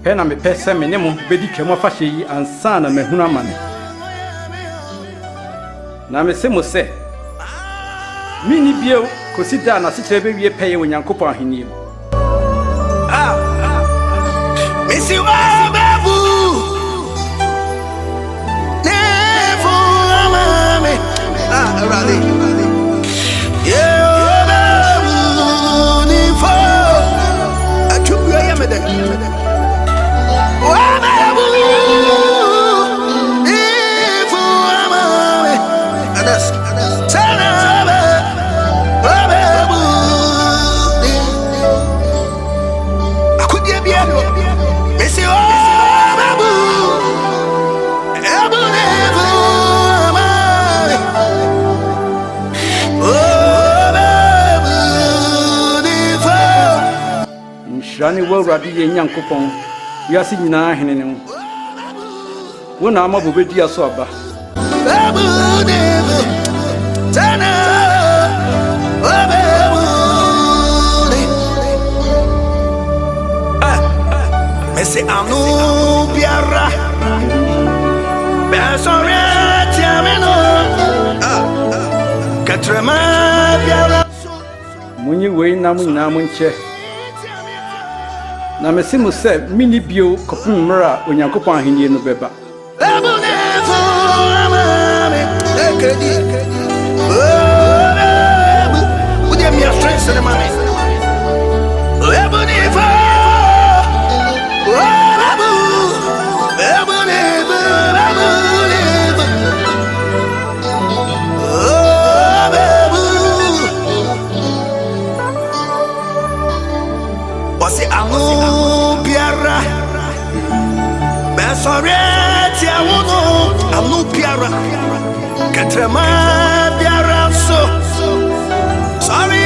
Pena me pesa menemo bedi twemo fa hye yi ansa na mahunu amane na me se mo se mini bio kosida na sekere be wie peye onyankopon ahenie me si wa babu nefu amame rally yeah babu ni fo atubua ya mede Shani wo radi ye nyankopon wiase nyina hene ne wo na ama bobedi aso aba Mese anu biara besore tiameno katrema biara munyi wei na munyina munche na mesimu se mini bio kopum mra onyankopon ahenie no beba Sorry, I'm no piara. Katrema piara so. Sorry,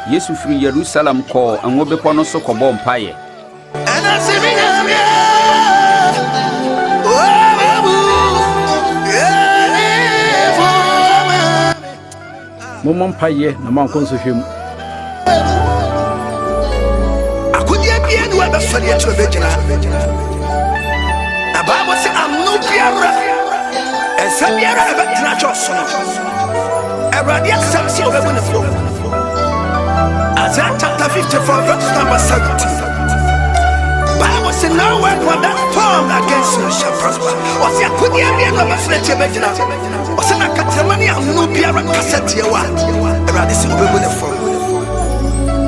Yesu firi Jerusalem ko anwo bepo no so ko bom paye. Momon paye na mankonso hwem akudie bia ni wa be fari e to bejina na Bible say am no biara esa biara e be tena choso no Everybody accepts you over the floor. Isaiah chapter 54 verse number 17. Bible says no weapon that formed against you shall prosper. What's your good idea of a flesh bejina? What's na katamani am no biara cassette ye wa. Everybody see over the floor.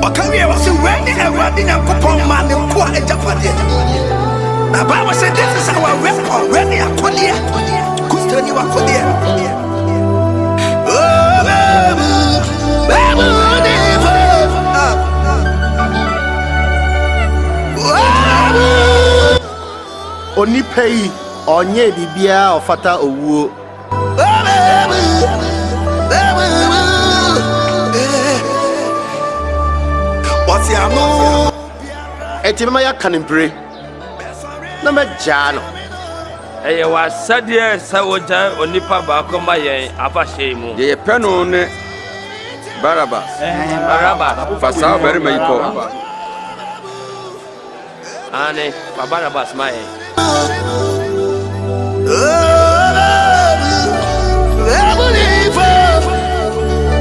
Wakari was when everybody na kupon man ko e japade. The Bible says this is our weapon when they are kodia. Kustani wa kodia. Onipa yi onye bibia ofata owuo Masiano. Etimaya Canimpre. No Majano. Eye wa sadie sa woja onipa ba ko ma yen afahye mu. Ye peno ne Barabas. Barabas. Fasa very mayiko. Ane Barabas ma yen.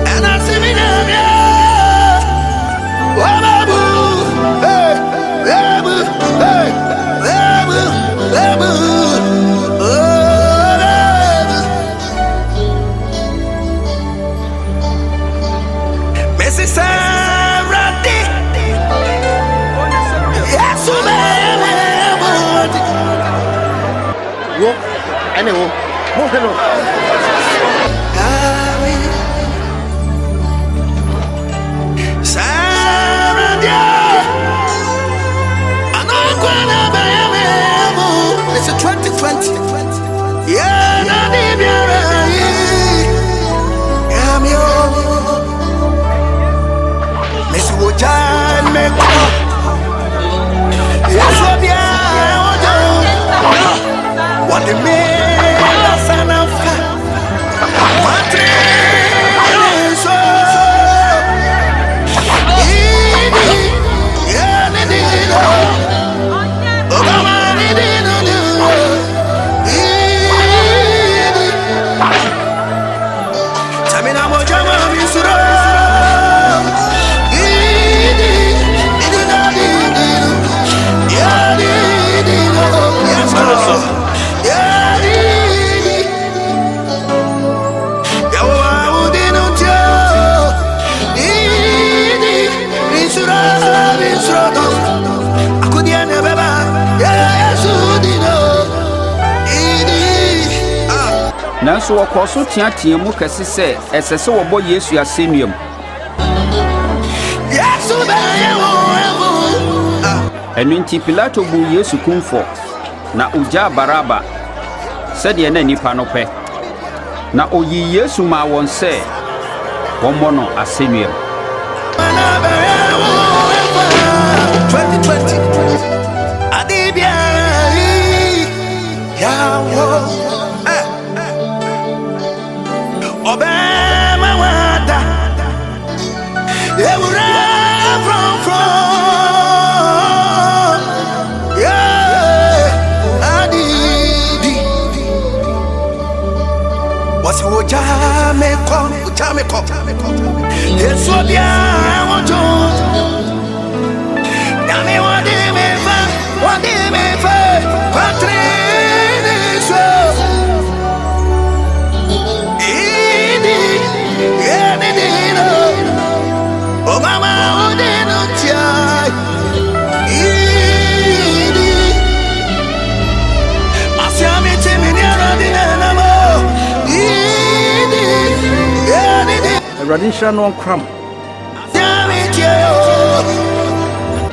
And I see me now. Anyway, moving on. It's a 2020. Yeah, what the man son of Nanso wakɔ so teatea mu kɛse sɛ ɛsɛ sɛ wɔbɔ Yesu asɛnnua mu. Ɛno nti Pilato buu Yesu kumfɔ na ogyaa Baraba sɛdeɛ na nnipa no pɛ. Na oyii Yesu maa wɔn sɛ wɔmmɔ no asɛnnua mu. 2020 Obama wada Ewura from yeah Adidi What's ujame ko Yesu bia wojo Dami wadi me fa Patrine so Radisha no cram.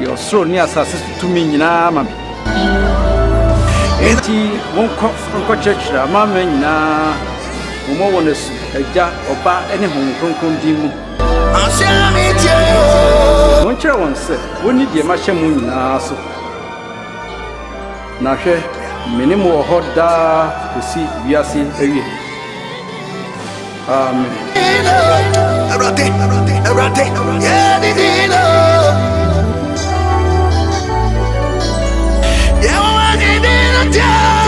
Your soul near success to me nyina mami. Enti wonko church la mama nyina mo wonesu eja oba ene honkronkron din mu. Won kire won se woni die ma hye mu nyina so. Na hwe menim wo hoda osi wiase awie. Amen. Yeah,